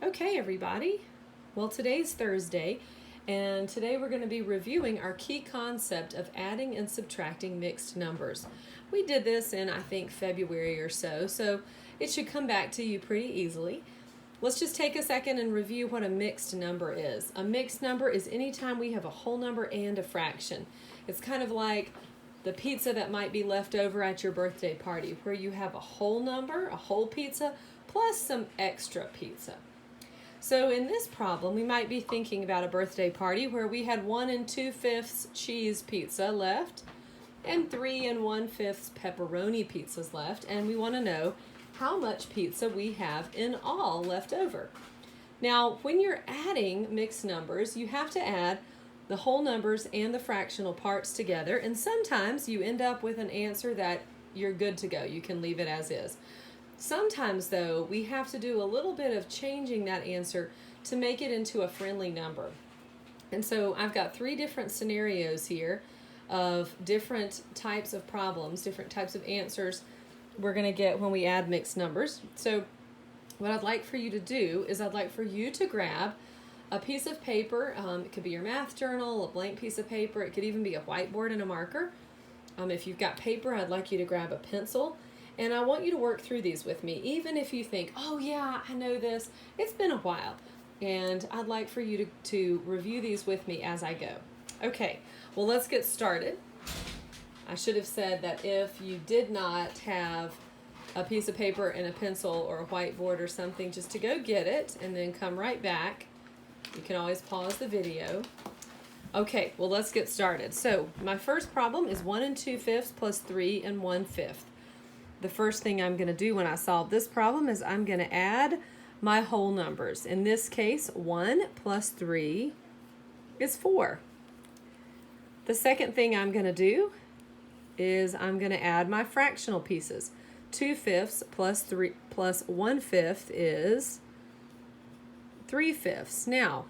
Okay, everybody. Well, today's Thursday, and today we're going to be reviewing our key concept of adding and subtracting mixed numbers. We did this in, I think, February or so it should come back to you pretty easily. Let's just take a second and review what a mixed number is. A mixed number is anytime we have a whole number and a fraction. It's kind of like the pizza that might be left over at your birthday party, where you have a whole number, a whole pizza, plus some extra pizza. So in this problem, we might be thinking about a birthday party where we had 1 2/5 cheese pizza left and 3 1/5 pepperoni pizzas left, and we want to know how much pizza we have in all left over. Now, when you're adding mixed numbers, you have to add the whole numbers and the fractional parts together, and sometimes you end up with an answer that you're good to go. You can leave it as is. Sometimes, though, we have to do a little bit of changing that answer to make it into a friendly number. And so I've got 3 different scenarios here of different types of problems, different types of answers we're going to get when we add mixed numbers. So what I'd like for you to do is I'd like for you to grab a piece of paper. It could be your math journal, a blank piece of paper. It could even be a whiteboard and a marker. If you've got paper, I'd like you to grab a pencil. And I want you to work through these with me, even if you think, oh yeah, I know this. It's been a while. And I'd like for you to review these with me as I go. Okay, well, let's get started. I should have said that if you did not have a piece of paper and a pencil or a whiteboard or something, just to go get it and then come right back. You can always pause the video. Okay, well, let's get started. So my first problem is 1 2/5 plus 3 1/5. The first thing I'm going to do when I solve this problem is I'm going to add my whole numbers. In this case, 1 plus 3 is 4. The second thing I'm going to do is I'm going to add my fractional pieces. 2/5 plus 1/5 is 3/5. Now,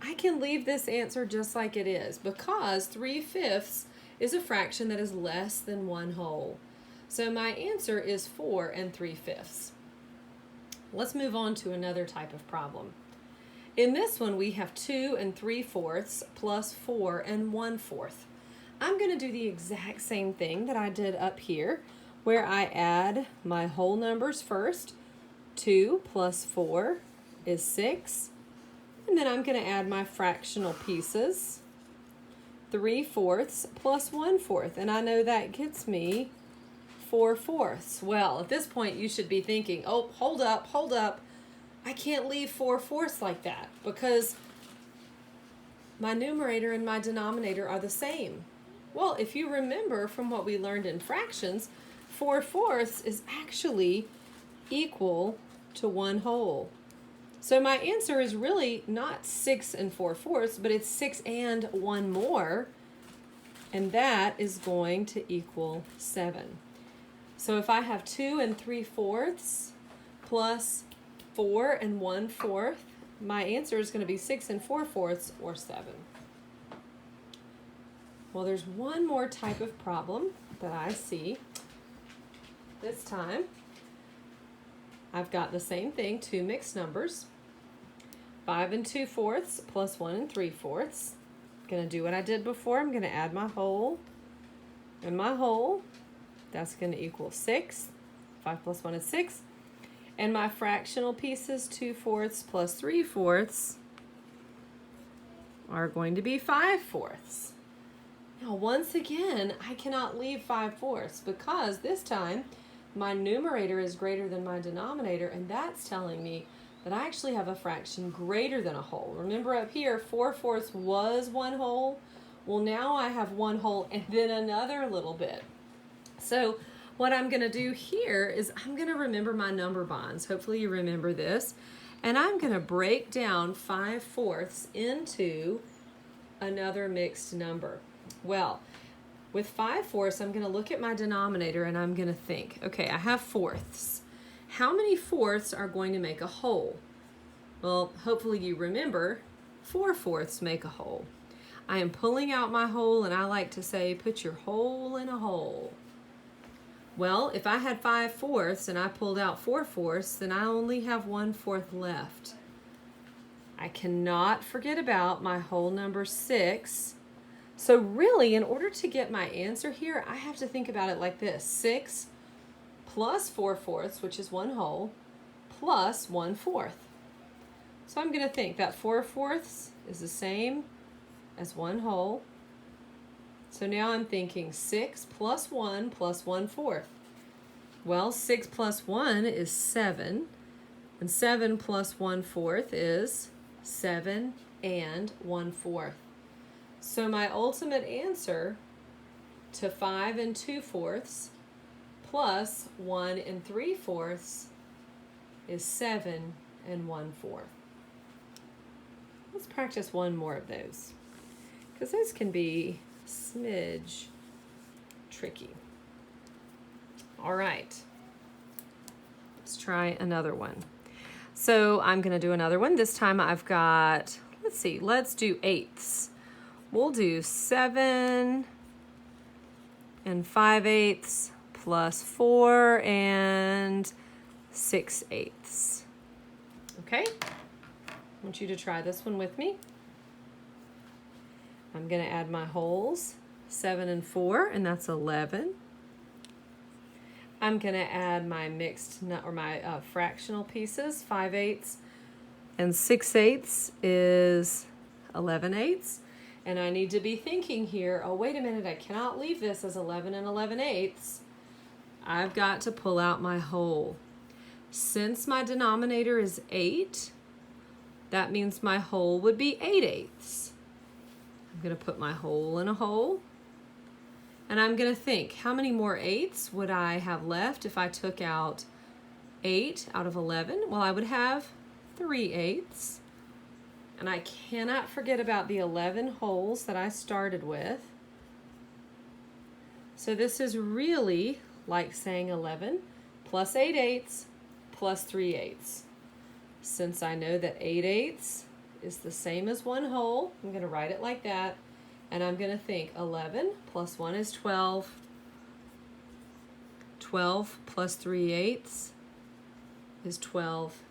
I can leave this answer just like it is because 3/5 is a fraction that is less than 1 whole. So my answer is 4 3/5. Let's move on to another type of problem. In this one, we have 2 3/4 plus 4 1/4. I'm going to do the exact same thing that I did up here, where I add my whole numbers first. 2 plus 4 is 6. And then I'm going to add my fractional pieces. 3/4 plus 1/4. And I know that gets me 4/4. Well, at this point, you should be thinking, oh, hold up. I can't leave 4/4 like that because my numerator and my denominator are the same. Well, if you remember from what we learned in fractions, 4/4 is actually equal to 1 whole. So my answer is really not 6 4/4, but it's 6 and 1 more, and that is going to equal 7. So if I have 2 3/4 plus 4 1/4, my answer is going to be 6 4/4 or 7. Well, there's one more type of problem that I see. This time, I've got the same thing, 2 mixed numbers. 5 2/4 plus 1 3/4. I'm going to do what I did before. I'm going to add my whole and my whole. That's going to equal 6. 5 plus 1 is 6. And my fractional pieces, 2/4 plus 3/4, are going to be 5/4. Now, once again, I cannot leave 5/4 because this time my numerator is greater than my denominator, and that's telling me that I actually have a fraction greater than a whole. Remember up here, 4/4 was 1 whole. Well, now I have 1 whole and then another little bit. So what I'm going to do here is I'm going to remember my number bonds. Hopefully you remember this. And I'm going to break down 5/4 into another mixed number. Well, with 5/4, I'm going to look at my denominator and I'm going to think, okay, I have fourths. How many fourths are going to make a whole? Well, hopefully you remember 4/4 make a whole. I am pulling out my whole, and I like to say, put your whole in a hole. Well, if I had 5/4 and I pulled out 4/4, then I only have 1/4 left. I cannot forget about my whole number 6. So really, in order to get my answer here, I have to think about it like this. 6 plus 4/4, which is 1 whole, plus 1/4. So I'm going to think that 4/4 is the same as 1 whole. So now I'm thinking 6 plus 1 plus 1/4. Well, 6 plus 1 is 7, and 7 plus 1/4 is 7 and 1/4. So my ultimate answer to 5 2/4 plus 1 3/4 is 7 1/4. Let's practice one more of those, because those can be a smidge tricky. All right, let's try another one. So I'm going to do another one. This time I've got, let's do eighths. We'll do 7 5/8 plus 4 6/8. Okay? I want you to try this one with me. I'm going to add my wholes, 7 and 4, and that's 11. I'm going to add my my fractional pieces, 5/8 and 6/8 is 11/8. And I need to be thinking here, oh, wait a minute, I cannot leave this as 11 and 11/8. I've got to pull out my whole. Since my denominator is 8, that means my whole would be 8/8. I'm going to put my whole in a hole. And I'm going to think, how many more 8s would I have left if I took out 8 out of 11? Well, I would have 3/8. And I cannot forget about the 11 wholes that I started with. So this is really like saying 11 plus 8/8 plus 3/8. Since I know that 8/8 is the same as 1 whole, I'm going to write it like that. And I'm going to think 11 plus 1 is 12. 12 plus 3/8 is 12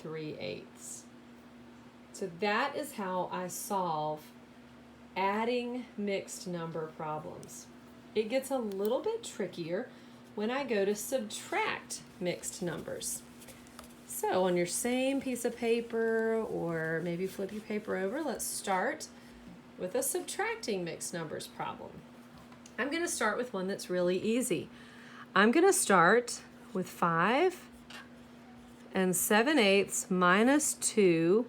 3/8. So that is how I solve adding mixed number problems. It gets a little bit trickier when I go to subtract mixed numbers. So on your same piece of paper, or maybe flip your paper over, let's start with a subtracting mixed numbers problem. I'm going to start with one that's really easy. I'm going to start with 5 7/8 minus 2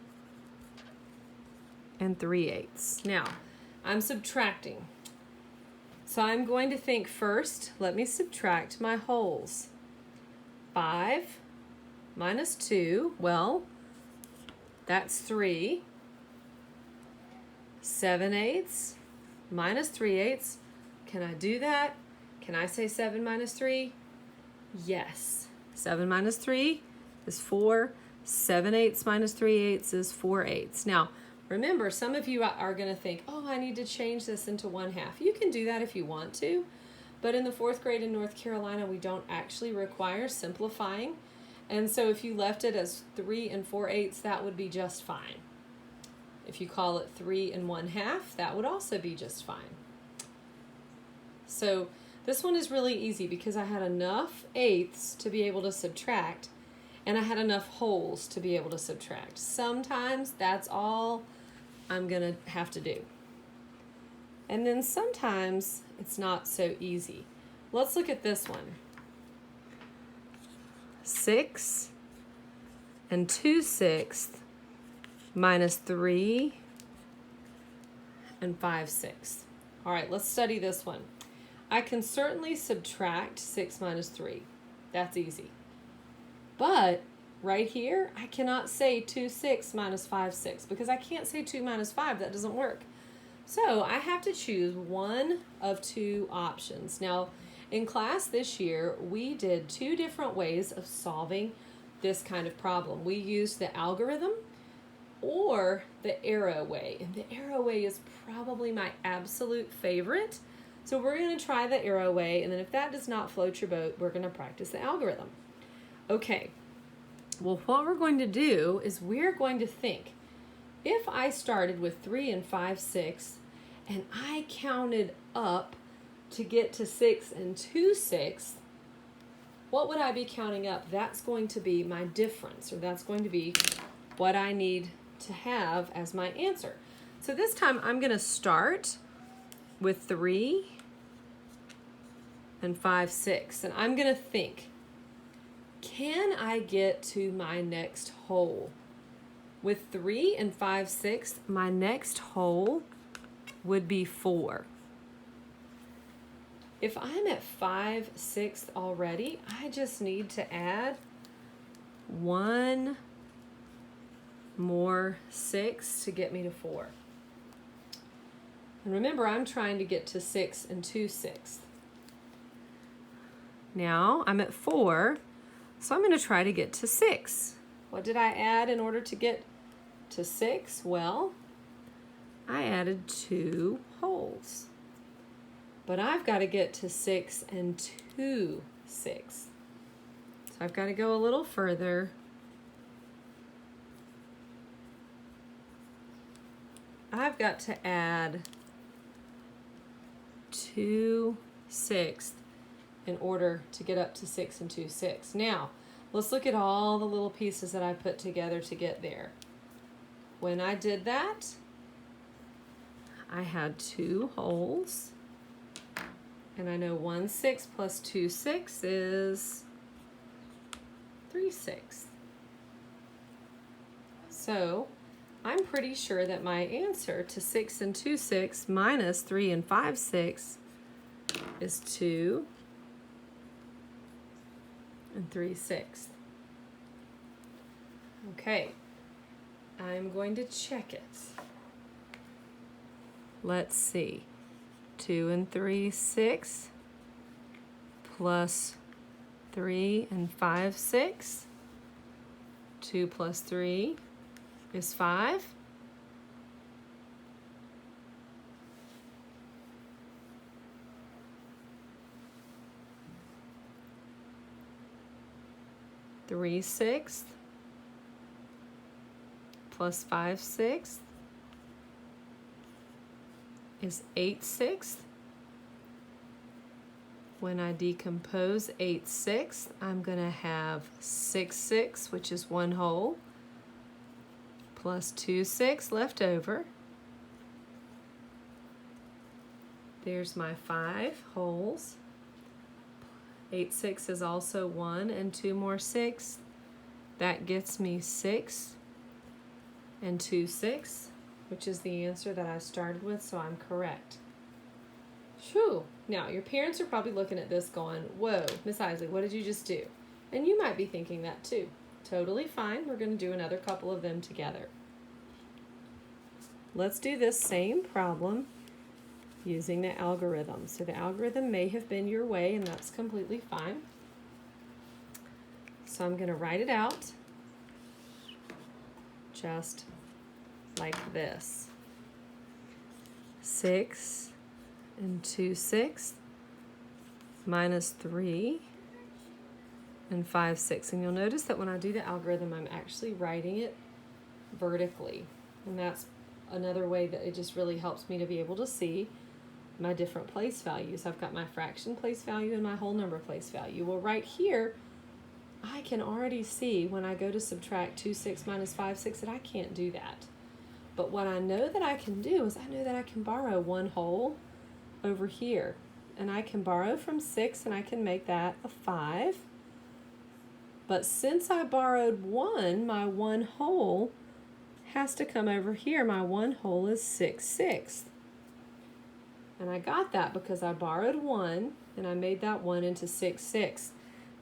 3/8. Now, I'm subtracting. So I'm going to think first, let me subtract my wholes. 5 minus 2, well, that's 3. 7/8 minus 3/8. Can I do that? Can I say 7 minus 3? Yes. 7 minus 3 is 4. 7/8 minus 3/8 is 4/8. Now, remember, some of you are going to think, oh, I need to change this into 1/2. You can do that if you want to, but in the 4th grade in North Carolina, we don't actually require simplifying. And so if you left it as 3 4/8, that would be just fine. If you call it 3 1/2, that would also be just fine. So this one is really easy because I had enough eighths to be able to subtract, and I had enough wholes to be able to subtract. Sometimes that's all I'm going to have to do. And then sometimes it's not so easy. Let's look at this one. 6 2/6 minus 3 5/6. All right, let's study this one. I can certainly subtract 6 minus 3. That's easy. But right here, I cannot say 2/6 minus 5/6 because I can't say 2 minus 5. That doesn't work. So I have to choose one of two options. Now, in class this year, we did 2 different ways of solving this kind of problem. We used the algorithm or the arrow way. And the arrow way is probably my absolute favorite So we're going to try the arrow way, and then if that does not float your boat, we're going to practice the algorithm. Okay, well, what we're going to do is we're going to think, if I started with 3 and 5 6, and I counted up to get to 6 and 2 6, what would I be counting up? That's going to be my difference, or that's going to be what I need to have as my answer. So this time I'm going to start with 3 and 5 6, and I'm going to think, can I get to my next hole? With 3 and 5 6, my next hole would be 4. If I'm at 5 6 already, I just need to add one more 6 to get me to 4. And remember, I'm trying to get to 6 and 2 6. Now I'm at 4, so I'm going to try to get to 6. What did I add in order to get to 6? Well, I added 2 holes. But I've got to get to 6 and 2 6. So I've got to go a little further. I've got to add 2 6 in order to get up to 6 and 2 6. Now, let's look at all the little pieces that I put together to get there. When I did that, I had 2 holes. And I know 1 6 plus 2 6 is 3 6. So I'm pretty sure that my answer to 6 and 2 6 minus 3 and 5 6 is 2 and 3 6. Okay, I'm going to check it. Let's see. 2 and 3 6 plus 3 and 5 6. 2 plus 3 is 5. Three sixths plus 5 sixths is 8 sixths. When I decompose 8 sixths, I'm going to have 6 sixths, which is 1 whole, plus 2 6 left over. There's my 5 wholes. 8 6 is also 1 and 2 more 6. That gets me 6 and 2 6, which is the answer that I started with, so I'm correct. Phew. Now, your parents are probably looking at this going, whoa, Miss Isley, what did you just do? And you might be thinking that too. Totally fine. We're going to do another couple of them together. Let's do this same problem using the algorithm. So the algorithm may have been your way, and that's completely fine. So I'm going to write it out just like this. 6 and 2 6 minus 3 and 5 6. And you'll notice that when I do the algorithm, I'm actually writing it vertically. And that's another way that it just really helps me to be able to see my different place values. I've got my fraction place value and my whole number place value. Well, right here, I can already see when I go to subtract 2 6 minus 5 6 that I can't do that. But what I know that I can do is I know that I can borrow 1 whole over here. And I can borrow from 6 and I can make that a 5. But since I borrowed 1, my 1 whole has to come over here. My 1 whole is 6 6. And I got that because I borrowed 1 and I made that 1 into 6 6.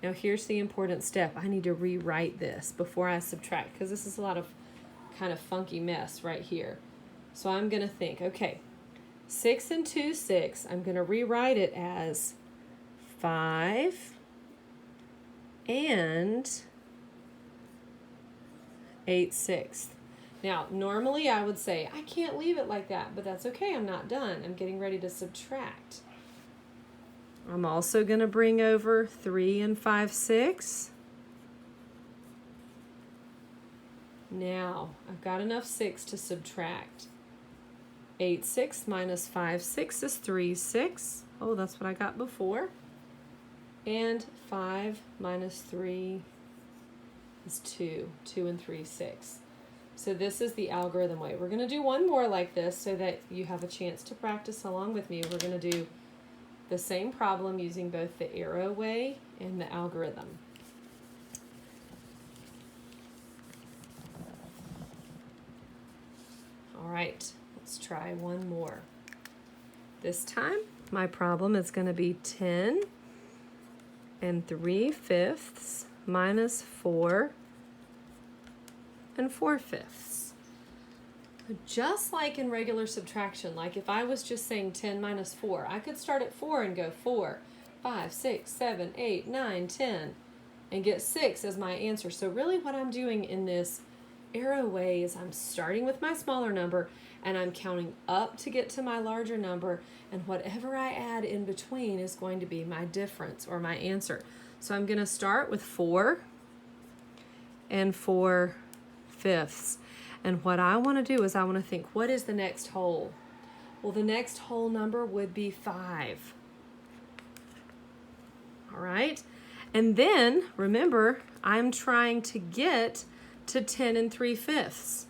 Now here's the important step. I need to rewrite this before I subtract because this is a lot of kind of funky mess right here. So I'm going to think, okay, 6 and 2 6, I'm going to rewrite it as 5 and 8 6. Now, normally I would say, I can't leave it like that, but that's okay, I'm not done. I'm getting ready to subtract. I'm also going to bring over 3 and 5/6. Now, I've got enough 6 to subtract. 8/6 minus 5/6 is 3/6. Oh, that's what I got before. And 5 minus 3 is 2. 2 and 3, 6. So this is the algorithm way. We're going to do one more like this so that you have a chance to practice along with me. We're going to do the same problem using both the arrow way and the algorithm. All right, let's try one more. This time, my problem is going to be 10 and 3/5 minus 4 and 4/5. Just like in regular subtraction, like if I was just saying 10 minus 4, I could start at 4 and go 4, 5, 6, 7, 8, 9, 10, and get 6 as my answer. So really what I'm doing in this arrow way is I'm starting with my smaller number and I'm counting up to get to my larger number, and whatever I add in between is going to be my difference or my answer. So I'm going to start with 4 and 4/5. And what I want to do is I want to think, what is the next whole? Well, the next whole number would be 5. All right? And then, remember, I'm trying to get to 10 and 3/5.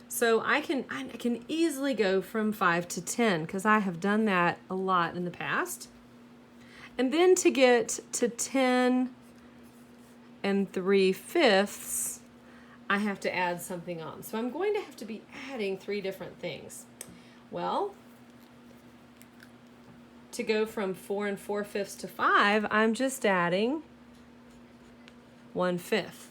So I can easily go from 5 to 10 because I have done that a lot in the past. And then to get to 10 and 3/5, I have to add something on. So I'm going to have to be adding 3 different things. Well, to go from 4 and 4/5 to 5, I'm just adding 1/5.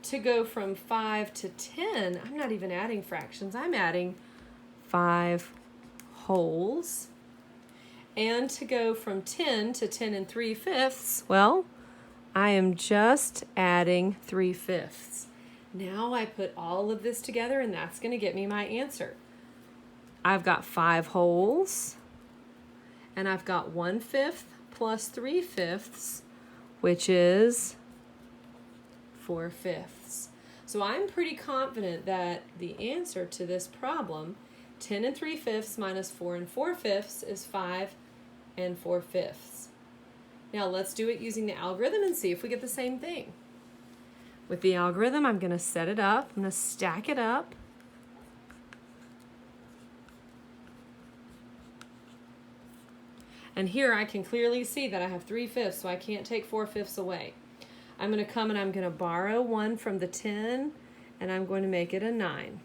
To go from 5 to 10, I'm not even adding fractions. I'm adding 5 wholes. And to go from 10 to 10 and 3/5, well, I am just adding 3/5. Now I put all of this together and that's going to get me my answer. I've got 5 wholes and I've got 1/5 plus 3/5, which is 4/5. So I'm pretty confident that the answer to this problem, 10 and 3/5 minus 4 and 4/5, is 5 and 4/5. Now let's do it using the algorithm and see if we get the same thing. With the algorithm, I'm going to set it up. I'm going to stack it up. And here I can clearly see that I have 3/5, so I can't take 4/5 away. I'm going to come and I'm going to borrow 1 from the 10, and I'm going to make it a 9.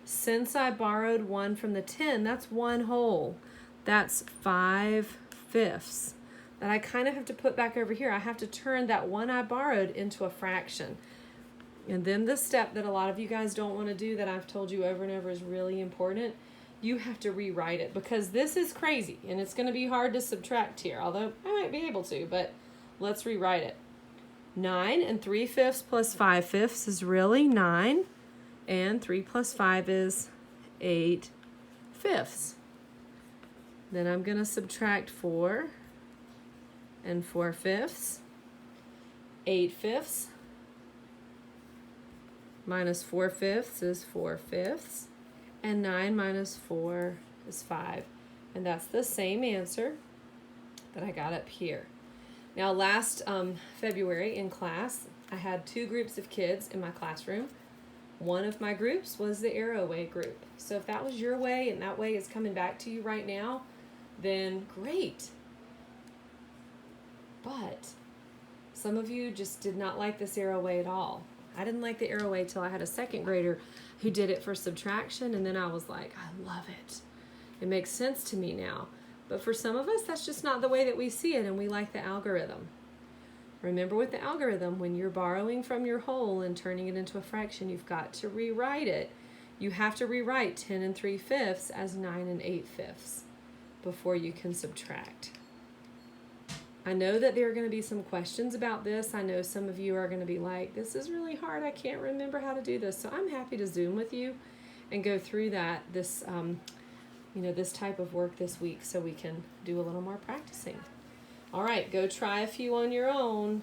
Since I borrowed 1 from the 10, that's 1 whole. That's 5/5 that I kind of have to put back over here. I have to turn that 1 I borrowed into a fraction. And then the step that a lot of you guys don't want to do that I've told you over and over is really important. You have to rewrite it because this is crazy and it's going to be hard to subtract here, although I might be able to, but let's rewrite it. 9 and 3/5 plus 5/5 is really 9, and 3 plus 5 is 8/5. Then I'm going to subtract 4 and 4/5. 8/5 minus 4/5 is 4/5, and 9 minus 4 is 5. And that's the same answer that I got up here. Now last February in class, I had 2 groups of kids in my classroom. One of my groups was the arrow way group. So if that was your way and that way is coming back to you right now, then great. But some of you just did not like this arrow way at all. I didn't like the arrow way till I had a 2nd grader who did it for subtraction, and then I was like, I love it. It makes sense to me now. But for some of us, that's just not the way that we see it, and we like the algorithm. Remember with the algorithm, when you're borrowing from your whole and turning it into a fraction, you've got to rewrite it. You have to rewrite 10 and 3/5 as 9 and 8/5 before you can subtract. I know that there are going to be some questions about this. I know some of you are going to be like, this is really hard. I can't remember how to do this. So I'm happy to Zoom with you and go through that this this type of work this week so we can do a little more practicing. All right, go try a few on your own.